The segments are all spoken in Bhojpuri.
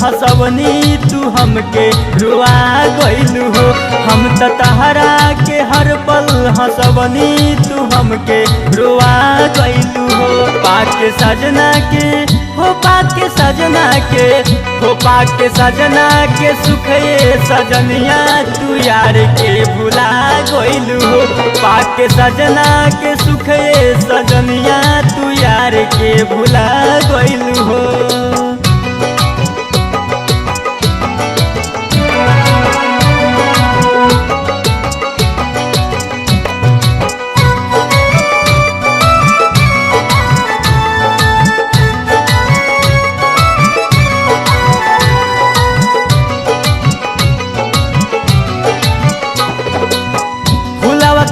हंसवनी तू हमके रुआ गइलू हो। हम त तहरा के हर पल हंसवनी तू हमके रुआ गइलू हो। पाके सजना के हो पाके सजना के हो पाके सजना के सुखे सजनिया तू यार के भुला गइलू हो। पाके सजना के सुखे सजनिया तू यार के भुला गइलू हो।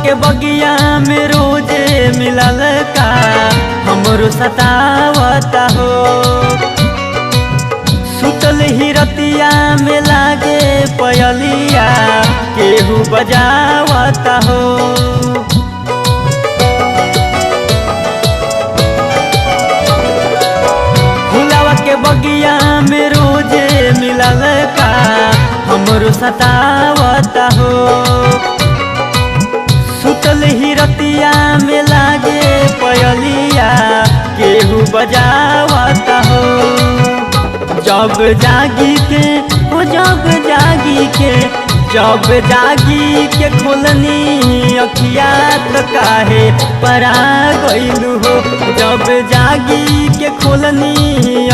के बगिया में रोजे मिलल का हमरो सतावता हो। सुतल ही रतिया में लागे पयलिया केहू बजावता हो। फुलावा के बगिया में रोजे मिलल का हमरो सतावता हो। सुतल ही रतिया में लागे पयलिया केहू बजावता हो। जब जागी के हो जब जागी के खोलनी अखिया तो काहे परा गइलू हो। जब जागी के खोलनी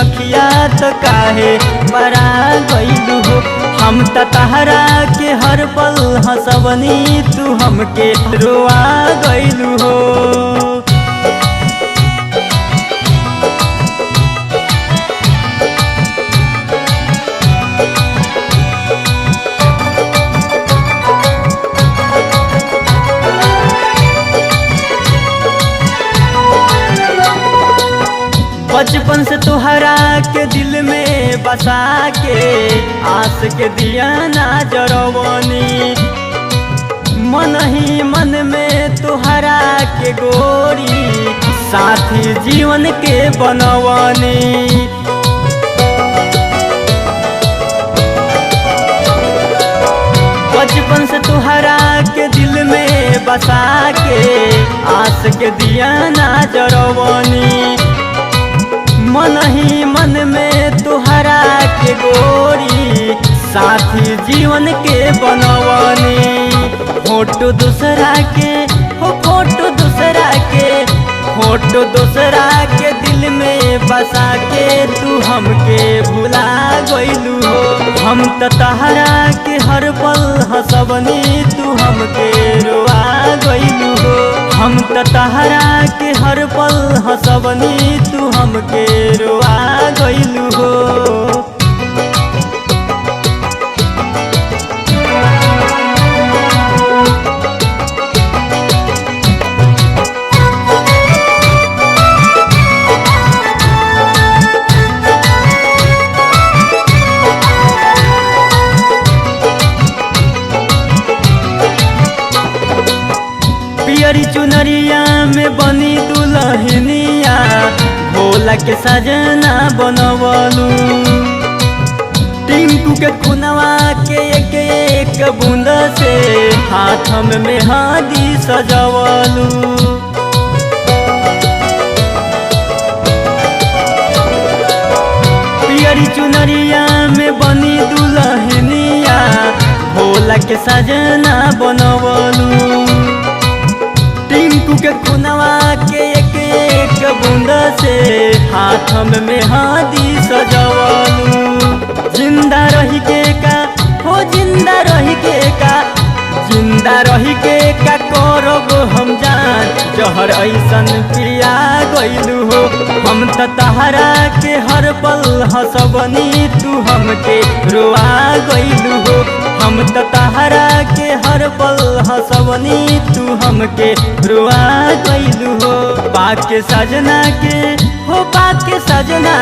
अखिया तो काहे परा गइलू हो। हम त तहरा के हर पल हंसवनी तू हमके रुआ गइलू हो। बचपन से तुहरा के दिल में बसा के आस के दिया ना जरवनी। मन ही मन में तुहरा के गोरी साथी जीवन के बनवनी। बचपन से तुहरा के दिल में बसा के आस के दिया ना जरवनी। मन ही मन में तुहरा के गोरी साथी जीवन के बनवनी। फोटो दूसरा के हो फोटो दूसरा के दिल में बसा के तू हमके भुला गइलू हो। हम त तहरा के हर पल हंसवनी तू हमके रुआ गइलू हो। हम त तहरा के हर पल हंसवनी तू हमके रुआ गइलू हो। पियरी चुनरिया में बनी दुल्हनिया भोला के सजना बनवलू। टिंकू के खुनवा के एक एक बूंद से हाथ में मेहंदी सजवलू। पियरी चुनरिया में बनी दुल्हनिया भोला के सजना बनवलू। टिंकू के खुनवा के एक एक बूंद से हाथ में मेहंदी सजवलू। जिंदा रही के का हो जिंदा रही के का करब हम जान जहर ऐसन पिया गइलू हो। हम त तहरा के हर पल हंसवनी तू हमके रुआ गइलू हो। हम त तहरा के हर पल हंसवनी तू हमके रुआ गइलू हो। पाके सजना के हो पाके सजना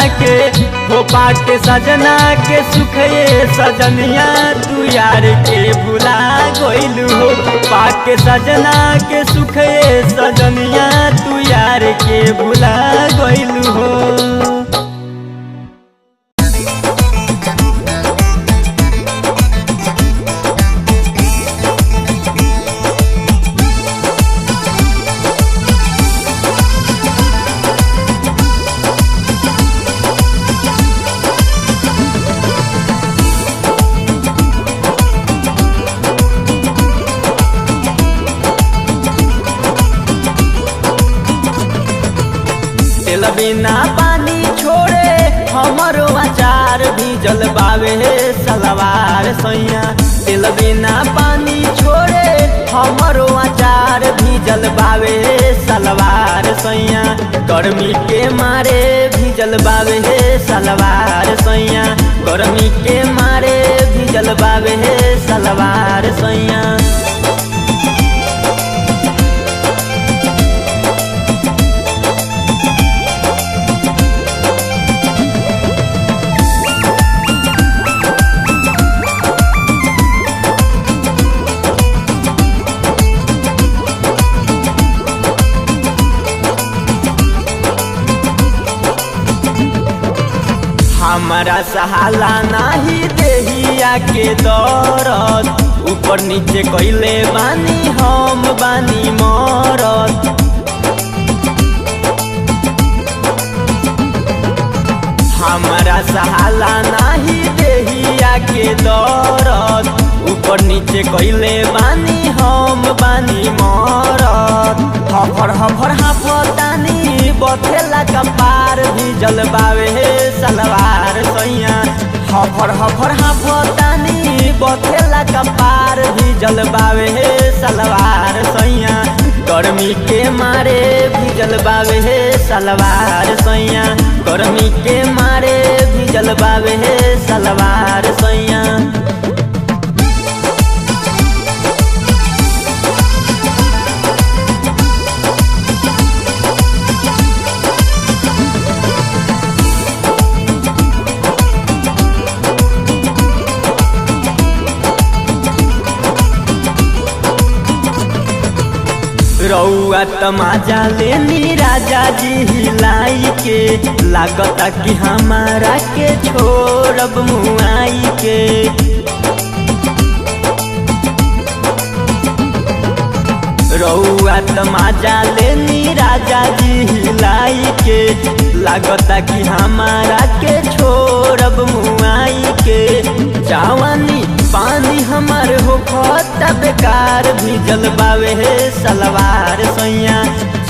के सुखे सजनिया तू यार के भुला गइलू हो। पाके सजना के सुखे सजनिया तू यार के भुला गइलू हो। बिना पानी छोड़े हमरो अचार भीजल बावे सलवार सैया। दिल बिना पानी छोड़े हमरो अचार भीजल बावे सलवार सैया। गर्मी के मारे भीजल बावे सलवार सैया। गर्मी के मारे भीजल बावे सलवार सैया। हमारा सहाला नाही देहिया के दरद, ऊपर नीचे कइले बानी हम बानी मरद। हमारा सहाला नाही देहिया के दरद, ऊपर नीचे कइले बानी हम बानी मरद। हफर हफर हाफतानी बथेला कपार भीजल बावे सलवार सैया। हफर हफर हाफतानी बथेला कपार भीजल बावे सलवार सैया। गर्मी के मारे भीजल बावे सलवार सैया। गर्मी के मारे भीजल बावे सलवार सैया। रउआ तमाजा लेनी राजा जी हिलाई के, लागता कि हमारा के छोड़ब मुआई के। रउआ तमाजा लेनी राजा जी हिलाई के, लागता कि हमारा के छोड़ब मुआई के। जवानी पानी हमार हो खता बेकार भीजल बावे सलवार सैया।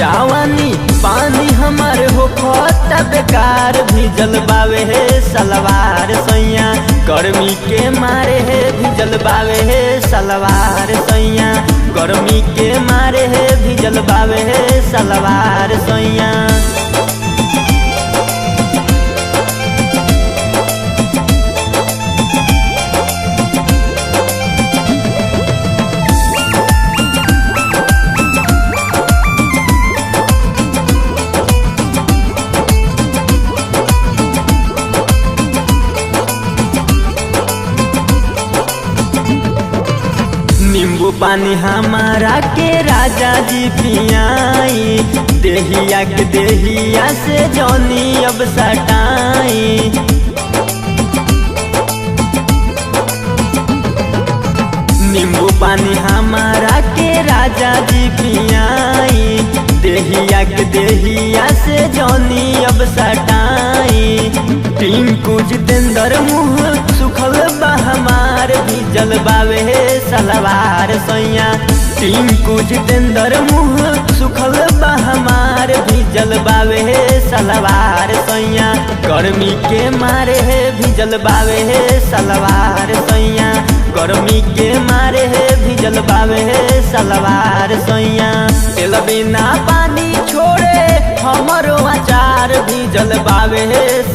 जवानी पानी हमार हो खता बेकार भीजल बावे सलवार सैया। गर्मी के मारे भीजल बावे सलवार सैया। गर्मी के मारे भीजल बावे सलवार सैया। नींबू पानी हमारा के राजा जी पियाई, देहिया के देहिया से जौनी अब सटाई। नींबू पानी हमारा के राजा जी पियाई, देहिया के देहिया से जौनी अब सटाई। टिंकू जितेंद्र मुँह सुखल बा हमार भीजल बावे सलवार सैया। टिंकू जितेंद्र मुँह सुखल बा हमार भीजल बावे सलवार सैया। गर्मी के मारे भीजल बावे सलवार सैया। गर्मी के मारे भीजल बावे सलवार सैया। दिल बिना पानी छोड़े हमरो अचार भीजल बावे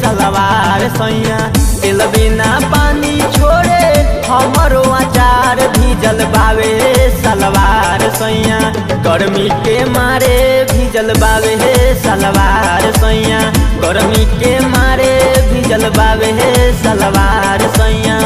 सलवार सैया। दिल बिना पानी छोड़े हमरो अचार भीजल बावे सलवार सैया। गर्मी के मारे भीजल बावे सलवार सैया। गर्मी के मारे भीजल बावे सलवार सैया।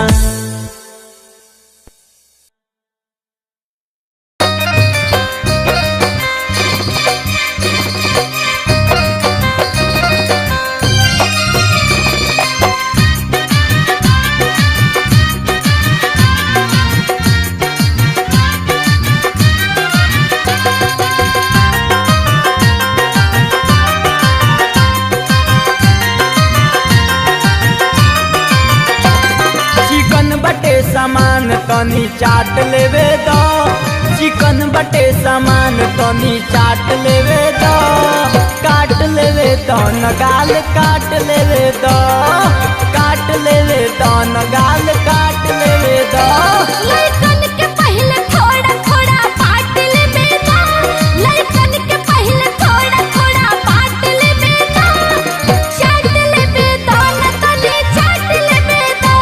सामान तनी चाट लेवे दो, चिकन बटे सामान तनी चाट लेवे दो। काट लेवे तो न गाल काट लेवे तो काट लेवे तो न गाल काट लेवे तो लड़कन के पहले थोड़ा थोड़ा बात लेवे तो लड़कन के पहले थोड़ा थोड़ा बात लेवे तो चाट लेवे तो न तनी चाट लेवे तो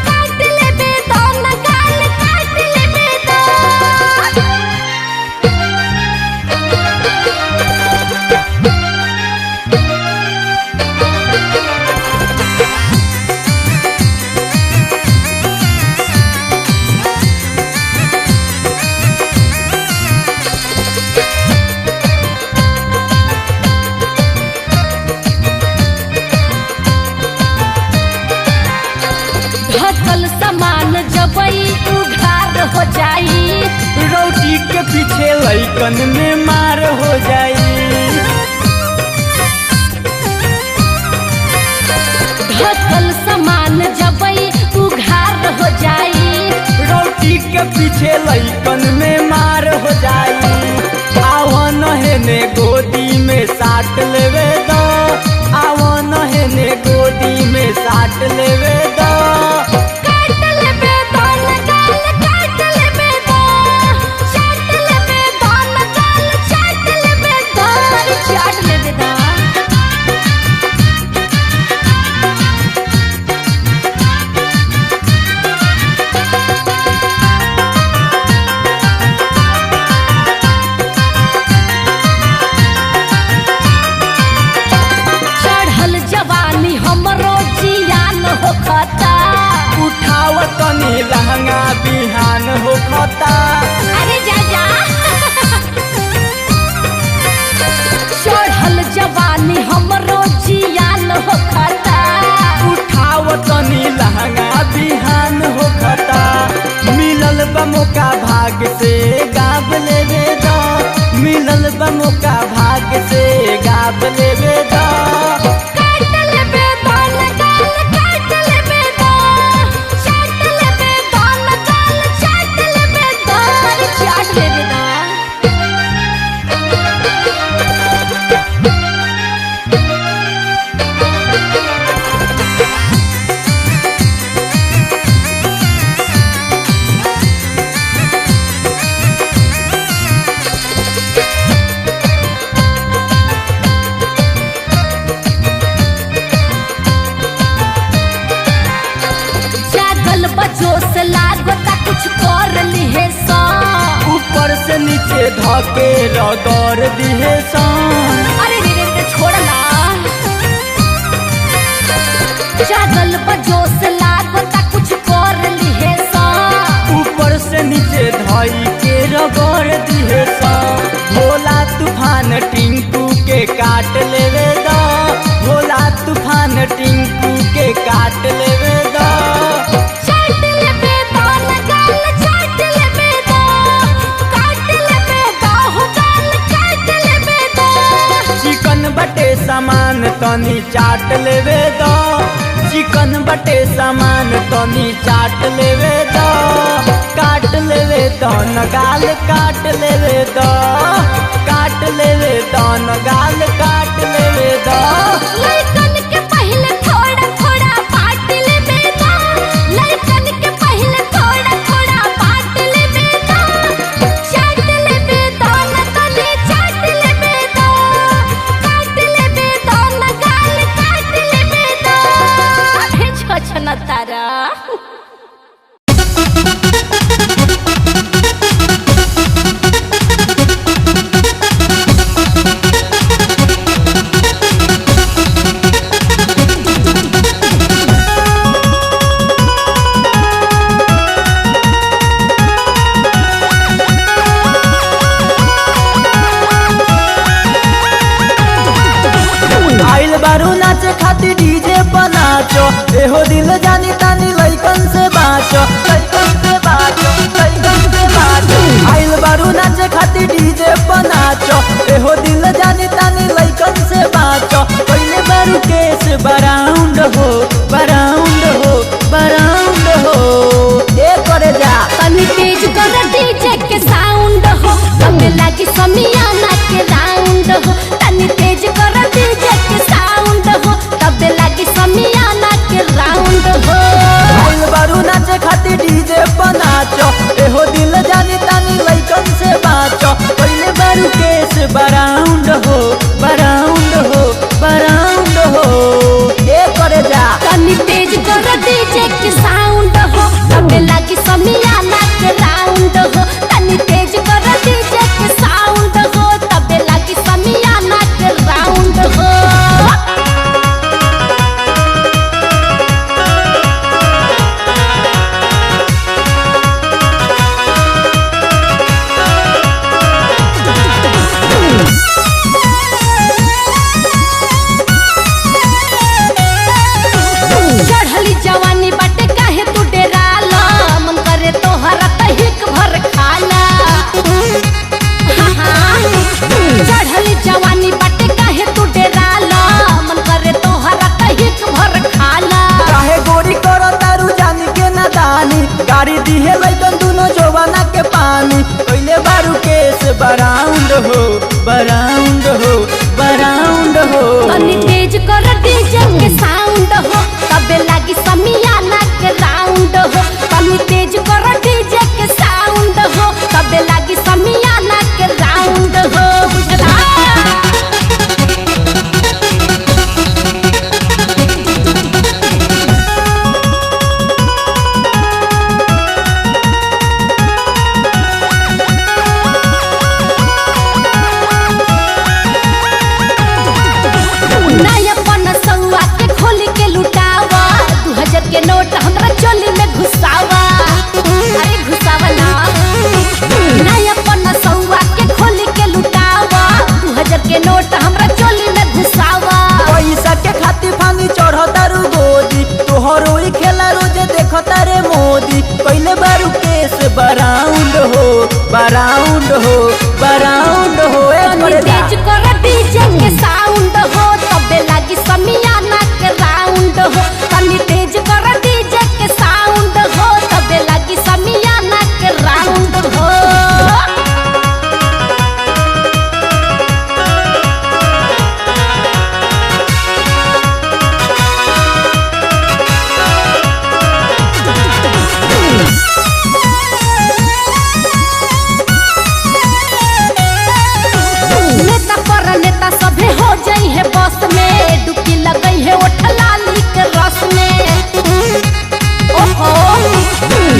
काट लेवे तो न गाल काट लेवे तो ढकल सामान जबई उघार हो जाई रोटी के पीछे लइकन में मार हो जाई ढकल सामान जबई उघार हो जाई रोटी के पीछे लइकन में मार हो जाई आवन हेने गोदी में साट लेवे दो आवन हेने गोदी में साट लेवे दो काट लेवे तो न गाल काट लेवे तो चाट लेवे तो न गाल चाट लेवे तो अरे चाट लेवे तो चढ़ल जवानी हमरो जियान होखता उठाव तनी लहंगा बिहान हो खता अरे जा जा चढ़ल जवानी हमरो जियान होखता उठाव तनी लहंगा बिहान हो खता मिलल बा मौका भाग से गाब लेवे दो मिलल बा मौका भाग से गाब लेवे दो काट लेवे तो न गाल काट लेवे तो चाट लेवे तो न गाल चाट लेवे तो अरे चाट लेवे तो जागल बजो से लागता कुछ कर लिहे सा ऊपर से नीचे धके रगड़ दिहे सन अरे रे रे छोड़ना जागल बजो से लागता कुछ कर लिहे सा ऊपर से नीचे धई के रगड़ दिहे सन भोला तूफान टिंकू के काट लेवे दो भोला तूफान टिंकू के काट लेवे दो चाट लेवे तो न गाल चाट लेवे तो काट लेवे तो हो गाल काट लेवे तो चिकन बटे सामान तनी चाट लेवे दो चिकन बटे सामान तनी चाट लेवे दो काट लेवे तो न गाल काट लेवे दो काट लेवे तो न गाल काट लेवे दो लड़कन के पहले थोड़ा थोड़ा बात लेवे तो लड़कन के पहले थोड़ा थोड़ा बात लेवे तो चाट लेवे तो न तनी चाट लेवे तो काट लेवे तो न गाल काट लेवे तो अरे छछन तारा आइल बारू नाचे खातिर डीजे पर नाचो एहो दिल जानी तानी लइकन से बाचो लइकन से बाचो लइकन से बाचो आइल बारू नाचे खातिर डीजे पर नाचो एहो दिल जानी तानी लइकन से बाचो पहले बारू केस बराउंड हो बराउंड हो बराउंड हो ए करे जा तनी तेज कर डीजे के साउंड हो हमें लागी समियाना के राउंड हो तनी तेज बनाचो एहो दिल जानी तानी लइकन से बाचो पहले बारू केस बराउंड हो बराउंड हो बराउंड हो ए करे जा तनी तेज कर डीजे के साउंड हो तबे लागी समियाना के राउंड हो तनी तेज कर डीजे के साउंड हो तबे लागी समियाना के राउंड हो चढ़ली जवानी बाटे काहे तू डेराला मन करे तोहरा तहिक भर खाला चढ़ली जवानी बाटे काहे तू डेराला मन करे तोहरा तहिक भर खाला काहे गोरी करो तारू जानी के नादानी गाड़ी दिहे लइकन दुनो जवाना के पानी पहले बारू केस बराउंड हो बराउंड हो बराउंड हो तनी तेज कर डीजे के साउंड हो तबे लागी समियाना के राउंड हो तनी तेज कर डीजे के साउंड हो तबे लागी समियाना के राउंड हो बुझला नयापन सौआ के खोल के लुटावा 2000 के नोट हमरा चोली में घुसावा अरे घुसावा ना नयापन सौआ के खोल के लुटावा 2000 के नोट हमरा चोली में घुसावा पैसा के खातिर फानी चढ़ तारू गोदी तोहरो ही खेला रोज देखो तारे मोदी पहले बारू केस बराउंड हो बराउंड हो बराउंड हो ए तनी करे जा तेज कर डीजे के साउंड हो तबे लागी समियाना के राउंड हो तनी तेज कर डीजे के साउंड हो तबे लागी समियाना के राउंड हो नेता पर नेता सभे हो जाई है बस में डुबकी लगई है ओठ लाली के रस में ओहो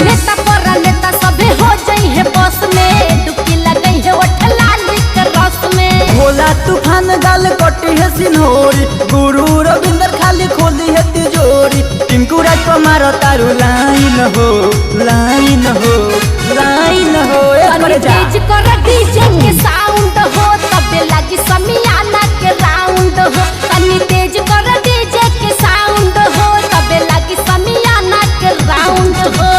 नेता पर नेता सभे हो जाई है बस में डुबकी लगई है ओठ लाली के रस में भोला तूफान गाल कटी है सिन्होरी गुरु रविंदर खाली खोली है तिजोरी टिंकू राज को मारो तारू लाइन हो लाइन हो लाइन हो ए तनी करे जा तेज कर डीजे के साउंड हो तबे लागी समियाना के राउंड हो तनी तेज कर डीजे के साउंड हो तबे लागी समियाना के राउंड हो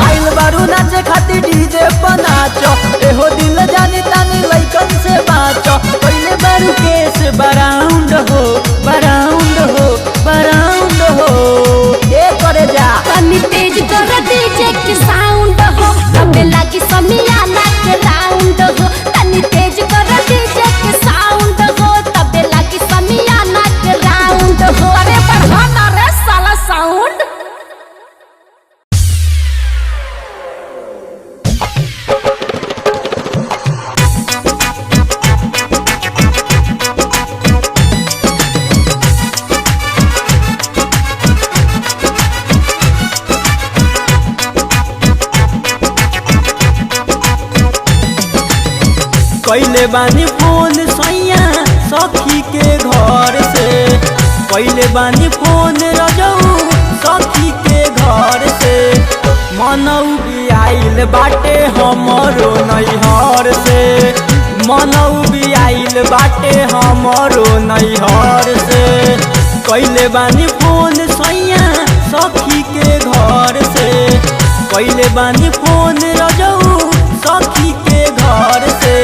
आइल बारू नाचे खातिर डीजे बनाचो एहो दिल जानी तानी लइकन से बाचो पहले बारू केस बराउंड हो बराउंड हो बराउंड हो ए करे जा तनी तेज कर डीजे के साउंड हो तबे लागी समियाना के राउंड हो तनी तेज कर डीजे के साउंड हो तबे लागी समियाना के राउंड हो अरे बढ़ाना रे साला साउंड कैले बानी फोन सैया सखी के घर से कैले बानी फोन रजऊ सखी के घर से मनऊ भी आइल बाटे हमरो नैहर से मनऊ भी आइल बाटे हमरो नैहर से कैले बानी फोन सैया सखी के घर से कैले बानी फोन रजऊ सखी के घर से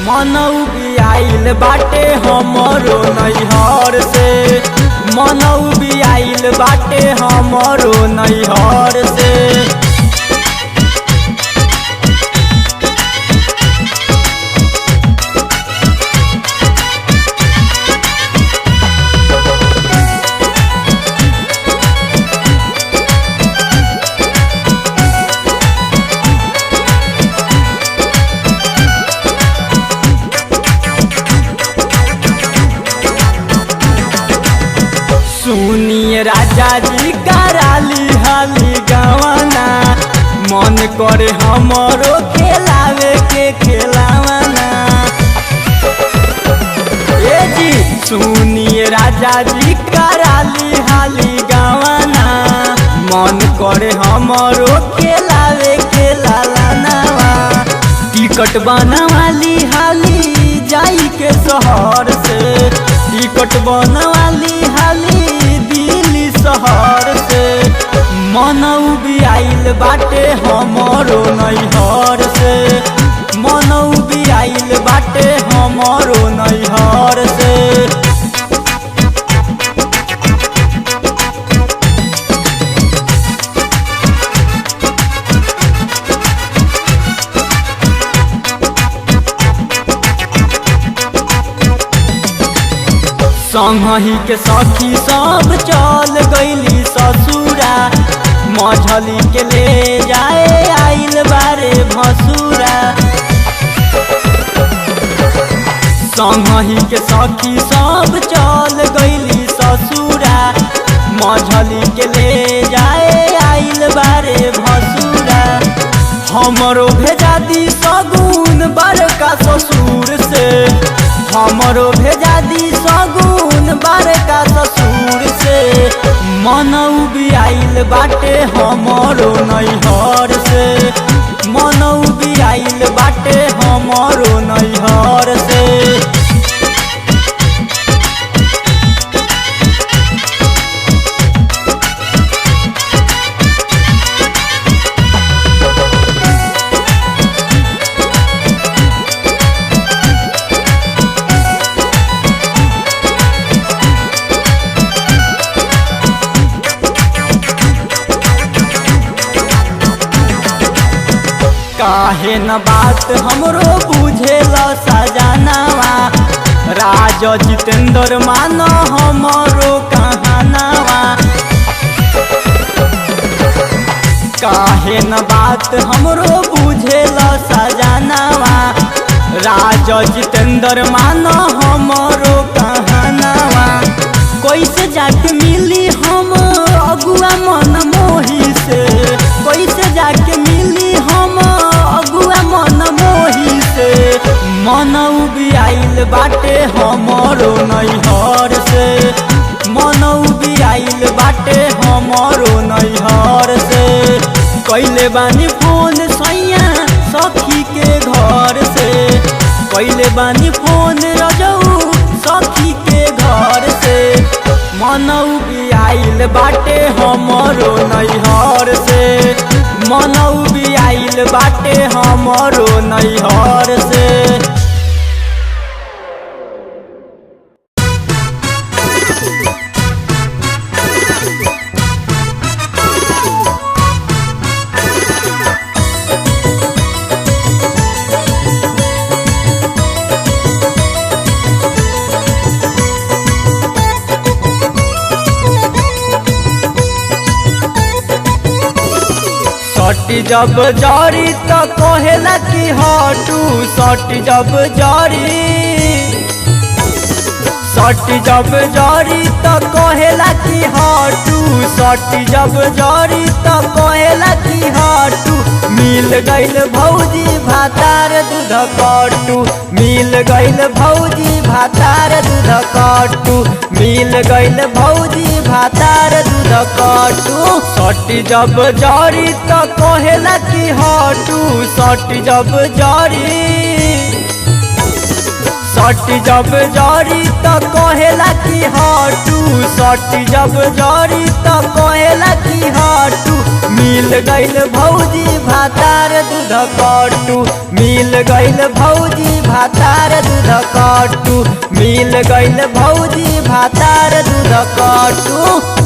मनऊ भी आइल बाटे हमरो नैहर से मनऊ भी आइल बाटे हमरो नैहर से राजा जी कराली हाली गवाना मन करे हमरो खेलावे के खेलावाना। ए जी सुनिए राजा जी कराली हाली गवाना मन करे हमरो खेलावे के लालानावा। टिकट बनवाली हाली जाई के शहर से, टिकट बनवाली हाली दिल्ली शहर से। मनऊ भी आइल बाटे हमरो नैहर से, मनऊ भी आइल बाटे हमरो नैहर से। संगही के सखी सब चल गईली ससुरा, मझली के ले जाए आइल बारे भसुरा। संगही के सखी सब चल गईली ससुरा, मझली के ले जाए आइल बारे भसुरा। हमरो भेजा दी सगुन बड़का ससुर से, हमरो भेजा दी सगुन बड़का ससुर से। मनऊ भी आइल बाटे हमरो नैहर से, मनऊ भी आइल बाटे हमरो नैहर से। काहे न बात हमरो बुझेला सजनावा, राजा जितेंद्र मानो हमरो कहानावा। काहे न बात हमरो बुझेला सजनावा, राजा जितेंद्र मानो हमरो कहानावा। कैसे जाके मिली हम अगुआ मन मोही से, कैसे जाके मिली हम अगुआ मन मोही से। मनऊ भी आइल बाटे हमरो नैहर से, मनऊ भी आइल बाटे हमरो नैहर से। कैले बानी फोन सैया सखी के घर से, कैले बानी फोन रजऊ सखी के घर से। मनऊ भी आइल बाटे हमरो नैहर से, मनऊ भी आइल बाटे हमरो नैहर से। सटी जब जारी तो कहेला कि हटू, सटी जब जारी, सटी जब जारी तो कहेला कि हटू, सटी जब जारी तो कहेला कि हटू। मिल गइल भौजी भातार दूध कटू, मिल गइल भौजी भातार दूध कटू, मिल गइल भौजी भातार दूध कटू। सटी जब जारी तो कहेला कि हटू, सटी जब जारी, सटी जब जारी तो कहेला कि हटू, सटी जब जारी तो कहेला कि हटू। मिल गइल भौजी भातार दूध कटू, मिल गइल भौजी भातार दूध कटू, मिल गइल भौजी भातार दूध कटू।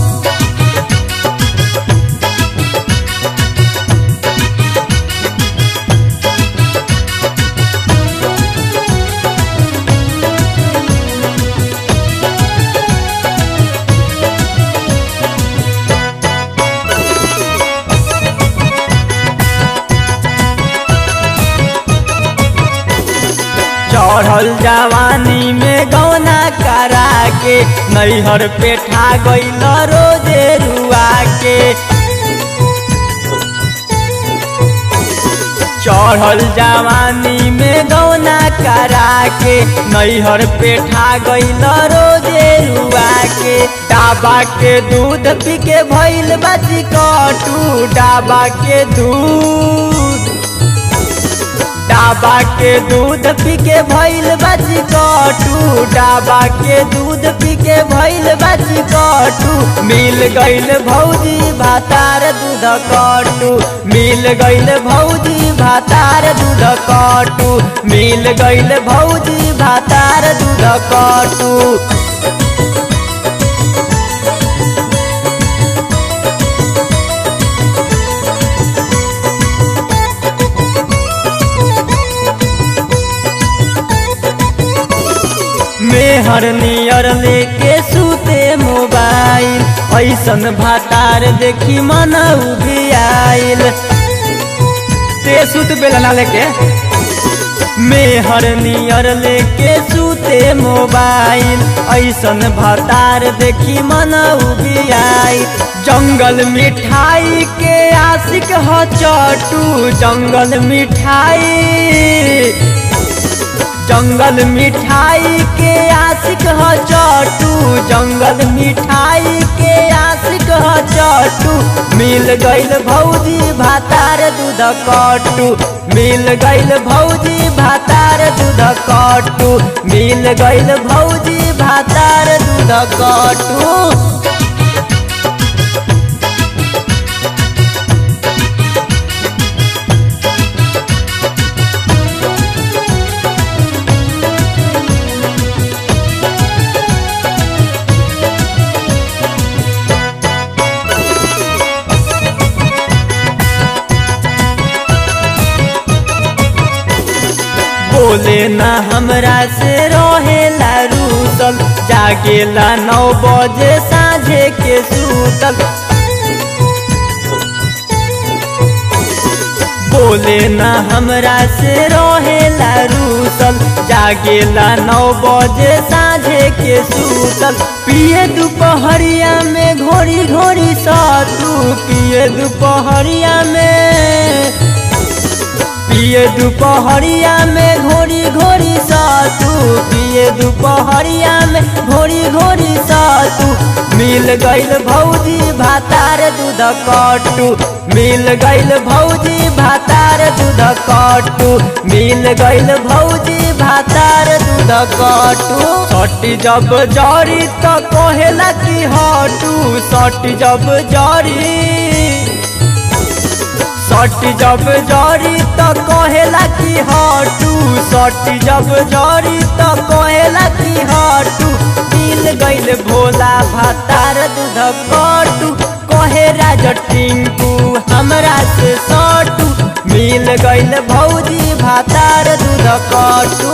चढ़ल जवानी में गौना करा के नैहर पेठा गइल रोजे रुआ के। चढ़ल जवानी में गौना करा के नैहर पेठा गइल रोजे रुआ के। डाबा के दूध पी के भइल बाजी कटू, डाबा के दूध पी के भइल बाजी कटू, डाबा के दूध पी के भइल बाजी कटू। मिल गइल भौजी भातार दूध कटू, मिल गइल भौजी भातार दूध कटू, मिल गइल भौजी भातार दूध कटू। मेहर नियर लेके सूते मोबाइल, ऐसन भातार देखी मन उभी आइल। ते सूत बेलना लेके मेहर नियर लेके सूते मोबाइल, ऐसन भातार देखी मन उभी आइल। जंगल मिठाई के आशिक ह चटू, जंगल मिठाई के आशिक ह चटू, जंगल मिठाई के आशिक ह चटू। मिल गइल भौजी भातार दूध कटू, मिल गइल भौजी भातार दूध कटू, मिल गइल भौजी भातार दूध कटू। बोले ना हमरा से रहेला रूसल, जागेला 9 बजे साँझे के सूतल। बोले ना हमरा से रहेला रूसल, जागेला 9 बजे साँझे के सूतल। पिए दोपहरिया में घोड़ी घोड़ी सातू, पिए दोपहरिया में घोड़ी घोड़ी सातू, पिए दोपहरिया में घोड़ी घोड़ी सातू। मिल गइल भौजी भातार दूध कटू, मिल गइल भौजी भातार दूध कटू, मिल गइल भौजी भातार दूध कटू। सटी जब जड़ी तो कहेला कि हटू, सटी जब जड़ी तो कहेला कि हटू, सटी जब जड़ी तो कहेला कि हटू। मिल गइल भोला भातार दूध कटू, कहे राजा टिंकू हमरा से सटू। मिल गइल भौजी भातार दूध कटू।